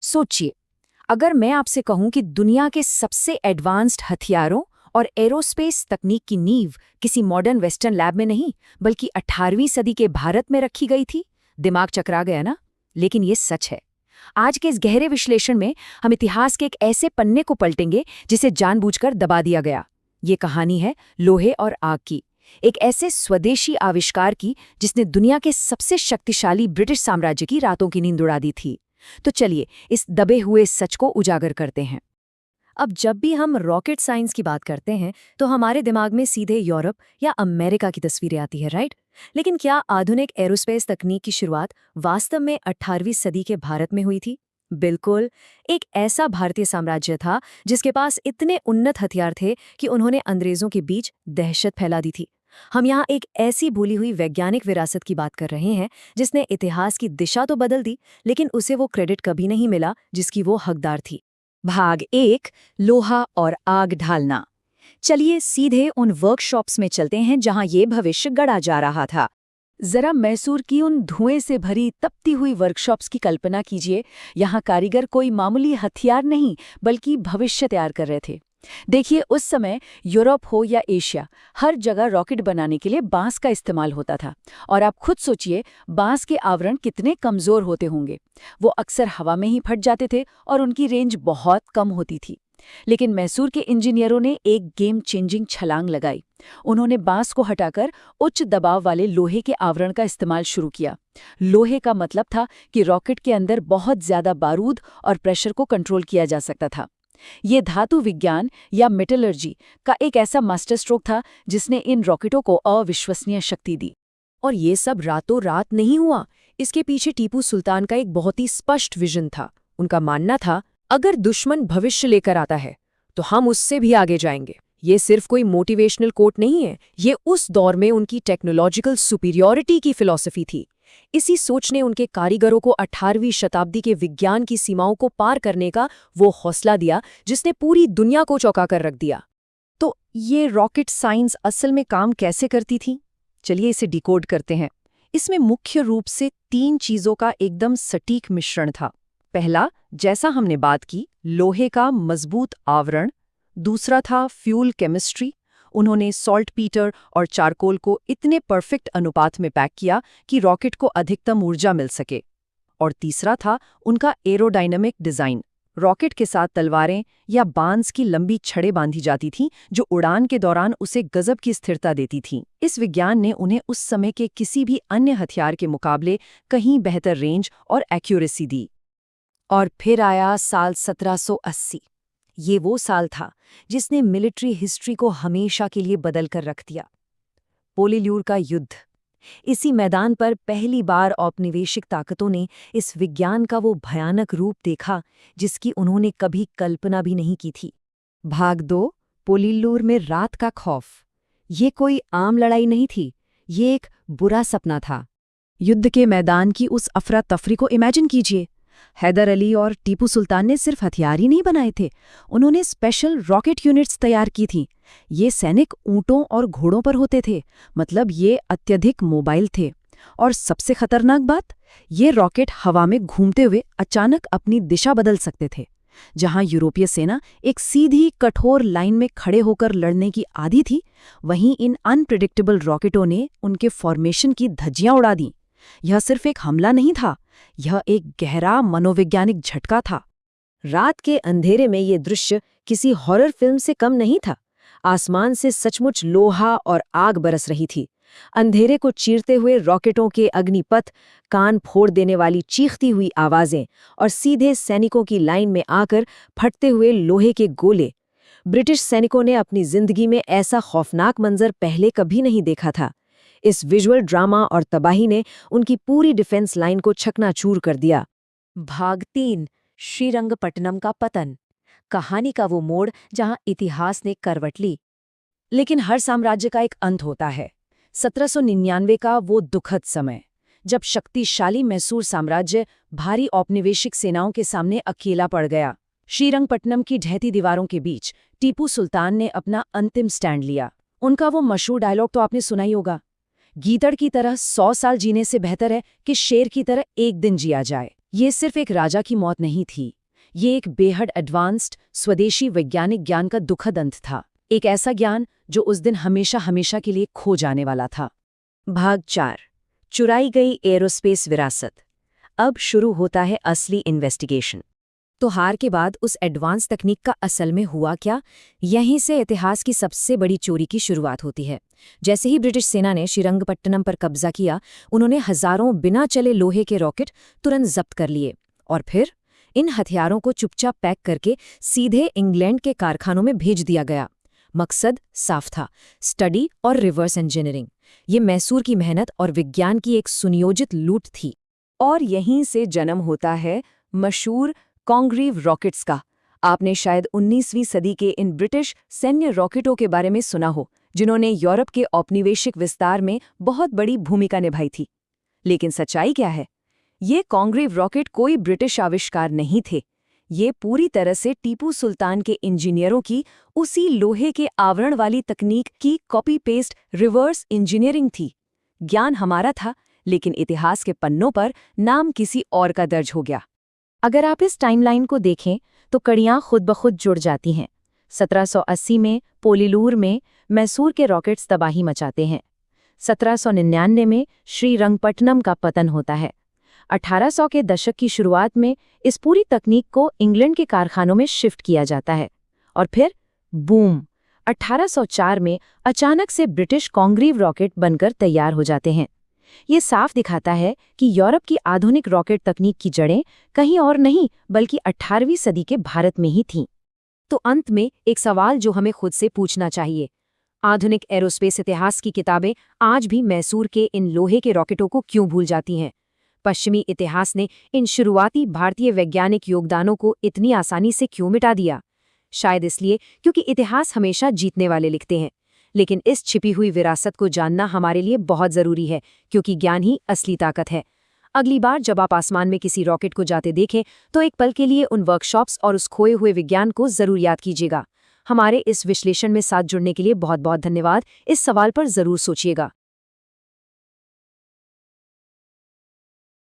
सोचिए, अगर मैं आपसे कहूं कि दुनिया के सबसे एडवांस्ड हथियारों और एरोस्पेस तकनीक की नींव किसी मॉडर्न वेस्टर्न लैब में नहीं बल्कि 18वीं सदी के भारत में रखी गई थी, दिमाग चकरा गया ना? लेकिन ये सच है। आज के इस गहरे विश्लेषण में हम इतिहास के एक ऐसे पन्ने को पलटेंगे जिसे जानबूझकर दबा दिया गया। ये कहानी है लोहे और आग की, एक ऐसे स्वदेशी आविष्कार की जिसने दुनिया के सबसे शक्तिशाली ब्रिटिश साम्राज्य की रातों की नींद उड़ा दी थी। तो चलिए इस दबे हुए सच को उजागर करते हैं। अब जब भी हम रॉकेट साइंस की बात करते हैं तो हमारे दिमाग में सीधे यूरोप या अमेरिका की तस्वीरें आती है, राइट? लेकिन क्या आधुनिक एरोस्पेस तकनीक की शुरुआत वास्तव में 18वीं सदी के भारत में हुई थी? बिल्कुल। एक ऐसा भारतीय साम्राज्य था जिसके पास इतने उन्नत हथियार थे कि उन्होंने अंग्रेजों के बीच दहशत फैला दी थी। हम यहाँ एक ऐसी भूली हुई वैज्ञानिक विरासत की बात कर रहे हैं जिसने इतिहास की दिशा तो बदल दी, लेकिन उसे वो क्रेडिट कभी नहीं मिला जिसकी वो हकदार थी। भाग 1, लोहा और आग ढालना। चलिए सीधे उन वर्कशॉप्स में चलते हैं जहां ये भविष्य गढ़ा जा रहा था। जरा मैसूर की उन धुएं से भरी तपती हुई वर्कशॉप्स की कल्पना कीजिए। यहाँ कारीगर कोई मामूली हथियार नहीं बल्कि भविष्य तैयार कर रहे थे। देखिए, उस समय यूरोप हो या एशिया, हर जगह रॉकेट बनाने के लिए बांस का इस्तेमाल होता था। और आप खुद सोचिए, बांस के आवरण कितने कमजोर होते होंगे। वो अक्सर हवा में ही फट जाते थे और उनकी रेंज बहुत कम होती थी। लेकिन मैसूर के इंजीनियरों ने एक गेम चेंजिंग छलांग लगाई। उन्होंने बांस को हटाकर उच्च दबाव वाले लोहे के आवरण का इस्तेमाल शुरू किया। लोहे का मतलब था कि रॉकेट के अंदर बहुत ज्यादा बारूद और प्रेशर को कंट्रोल किया जा सकता था। ये धातु विज्ञान या मेटलर्जी का एक ऐसा मास्टर स्ट्रोक था जिसने इन रॉकेटों को अविश्वसनीय शक्ति दी। और ये सब रातों रात नहीं हुआ। इसके पीछे टीपू सुल्तान का एक बहुत ही स्पष्ट विजन था। उनका मानना था, अगर दुश्मन भविष्य लेकर आता है तो हम उससे भी आगे जाएंगे। ये सिर्फ कोई मोटिवेशनल कोट नहीं है, ये उस दौर में उनकी टेक्नोलॉजिकल सुपीरियॉरिटी की फिलॉसफी थी। इसी सोच ने उनके कारीगरों को 18वीं शताब्दी के विज्ञान की सीमाओं को पार करने का वो हौसला दिया जिसने पूरी दुनिया को चौंका कर रख दिया। तो ये रॉकेट साइंस असल में काम कैसे करती थी? चलिए इसे डिकोड करते हैं। इसमें मुख्य रूप से 3 चीजों का एकदम सटीक मिश्रण था। पहला, जैसा हमने बात की, लोहे का मजबूत आवरण। दूसरा था फ्यूल केमिस्ट्री। उन्होंने सॉल्ट पीटर और चारकोल को इतने परफेक्ट अनुपात में पैक किया कि रॉकेट को अधिकतम ऊर्जा मिल सके। और तीसरा था उनका एरोडायनामिक डिजाइन। रॉकेट के साथ तलवारें या बांस की लंबी छड़ें बांधी जाती थीं जो उड़ान के दौरान उसे गजब की स्थिरता देती थीं। इस विज्ञान ने उन्हें उस समय के किसी भी अन्य हथियार के मुकाबले कहीं बेहतर रेंज और एक्यूरेसी दी। और फिर आया साल 1780। ये वो साल था जिसने मिलिट्री हिस्ट्री को हमेशा के लिए बदल कर रख दिया। पोलिल्यूर का युद्ध। इसी मैदान पर पहली बार औपनिवेशिक ताकतों ने इस विज्ञान का वो भयानक रूप देखा जिसकी उन्होंने कभी कल्पना भी नहीं की थी। भाग 2, पोलिल्यूर में रात का खौफ। ये कोई आम लड़ाई नहीं थी, ये एक बुरा सपना था। युद्ध के मैदान की उस अफरा तफरी को इमेजिन कीजिए। हैदर अली और टीपू सुल्तान ने सिर्फ हथियार ही नहीं बनाए थे, उन्होंने स्पेशल रॉकेट यूनिट्स तैयार की थीं। ये सैनिक ऊंटों और घोड़ों पर होते थे, मतलब ये अत्यधिक मोबाइल थे। और सबसे खतरनाक बात, ये रॉकेट हवा में घूमते हुए अचानक अपनी दिशा बदल सकते थे। जहां यूरोपीय सेना एक सीधी कठोर लाइन में खड़े होकर लड़ने की आदी थी, वहीं इन अनप्रिडिक्टेबल रॉकेटों ने उनके फॉर्मेशन की धज्जियां उड़ा दी। यह सिर्फ एक हमला नहीं था, यह एक गहरा मनोवैज्ञानिक झटका था। रात के अंधेरे में ये दृश्य किसी हॉरर फिल्म से कम नहीं था। आसमान से सचमुच लोहा और आग बरस रही थी। अंधेरे को चीरते हुए रॉकेटों के अग्निपथ, कान फोड़ देने वाली चीखती हुई आवाजें और सीधे सैनिकों की लाइन में आकर फटते हुए लोहे के गोले। ब्रिटिश सैनिकों ने अपनी जिंदगी में ऐसा खौफनाक मंजर पहले कभी नहीं देखा था। इस विजुअल ड्रामा और तबाही ने उनकी पूरी डिफेंस लाइन को छकनाचूर कर दिया। भाग 3, श्रीरंगपट्टनम का पतन। कहानी का वो मोड़ जहां इतिहास ने करवट ली। लेकिन हर साम्राज्य का एक अंत होता है। 1799 का वो दुखद समय, जब शक्तिशाली मैसूर साम्राज्य भारी औपनिवेशिक सेनाओं के सामने अकेला पड़ गया। श्रीरंगपट्टनम की ढहती दीवारों के बीच टीपू सुल्तान ने अपना अंतिम स्टैंड लिया। उनका वो मशहूर डायलॉग तो आपने सुना ही होगा, गीदड़ की तरह 100 साल जीने से बेहतर है कि शेर की तरह एक दिन जिया जाए। ये सिर्फ एक राजा की मौत नहीं थी, ये एक बेहद एडवांस्ड स्वदेशी वैज्ञानिक ज्ञान का दुखद अंत था, एक ऐसा ज्ञान जो उस दिन हमेशा हमेशा के लिए खो जाने वाला था। भाग 4, चुराई गई एरोस्पेस विरासत। अब शुरू होता है असली इन्वेस्टिगेशन। तो हार के बाद उस एडवांस तकनीक का असल में हुआ क्या? यहीं से इतिहास की सबसे बड़ी चोरी की शुरुआत होती है। जैसे ही ब्रिटिश सेना ने श्रीरंगपट्टनम पर कब्जा किया, उन्होंने हजारों बिना चले लोहे के रॉकेट तुरंत जब्त कर लिए और फिर इन हथियारों को चुपचाप पैक करके सीधे इंग्लैंड के कारखानों में भेज दिया गया। मकसद साफ था, स्टडी और रिवर्स इंजीनियरिंग। ये मैसूर की मेहनत और विज्ञान की एक सुनियोजित लूट थी। और यहीं से जन्म होता है मशहूर कॉन्ग्रीव रॉकेट्स का। आपने शायद 19वीं सदी के इन ब्रिटिश सैन्य रॉकेटों के बारे में सुना हो, जिन्होंने यूरोप के औपनिवेशिक विस्तार में बहुत बड़ी भूमिका निभाई थी। लेकिन सच्चाई क्या है? ये कॉन्ग्रीव रॉकेट कोई ब्रिटिश आविष्कार नहीं थे। ये पूरी तरह से टीपू सुल्तान के इंजीनियरों की उसी लोहे के आवरण वाली तकनीक की कॉपी पेस्ट रिवर्स इंजीनियरिंग थी। ज्ञान हमारा था, लेकिन इतिहास के पन्नों पर नाम किसी और का दर्ज हो गया। अगर आप इस टाइमलाइन को देखें तो कड़ियां खुद ब खुद जुड़ जाती हैं। 1780 में पोलिलूर में मैसूर के रॉकेट्स तबाही मचाते हैं। 1799 में श्रीरंगपट्टनम का पतन होता है। 1800 के दशक की शुरुआत में इस पूरी तकनीक को इंग्लैंड के कारखानों में शिफ्ट किया जाता है और फिर बूम, 1804 में अचानक से ब्रिटिश कॉन्ग्रीव रॉकेट बनकर तैयार हो जाते हैं। ये साफ दिखाता है कि यूरोप की आधुनिक रॉकेट तकनीक की जड़ें कहीं और नहीं बल्कि 18वीं सदी के भारत में ही थीं। तो अंत में एक सवाल जो हमें खुद से पूछना चाहिए, आधुनिक एरोस्पेस इतिहास की किताबें आज भी मैसूर के इन लोहे के रॉकेटों को क्यों भूल जाती हैं? पश्चिमी इतिहास ने इन शुरुआती भारतीय वैज्ञानिक योगदानों को इतनी आसानी से क्यों मिटा दिया? शायद इसलिए क्योंकि इतिहास हमेशा जीतने वाले लिखते हैं। लेकिन इस छिपी हुई विरासत को जानना हमारे लिए बहुत ज़रूरी है, क्योंकि ज्ञान ही असली ताकत है। अगली बार जब आप आसमान में किसी रॉकेट को जाते देखें तो एक पल के लिए उन वर्कशॉप्स और उस खोए हुए विज्ञान को ज़रूर याद कीजिएगा। हमारे इस विश्लेषण में साथ जुड़ने के लिए बहुत बहुत धन्यवाद। इस सवाल पर ज़रूर सोचिएगा।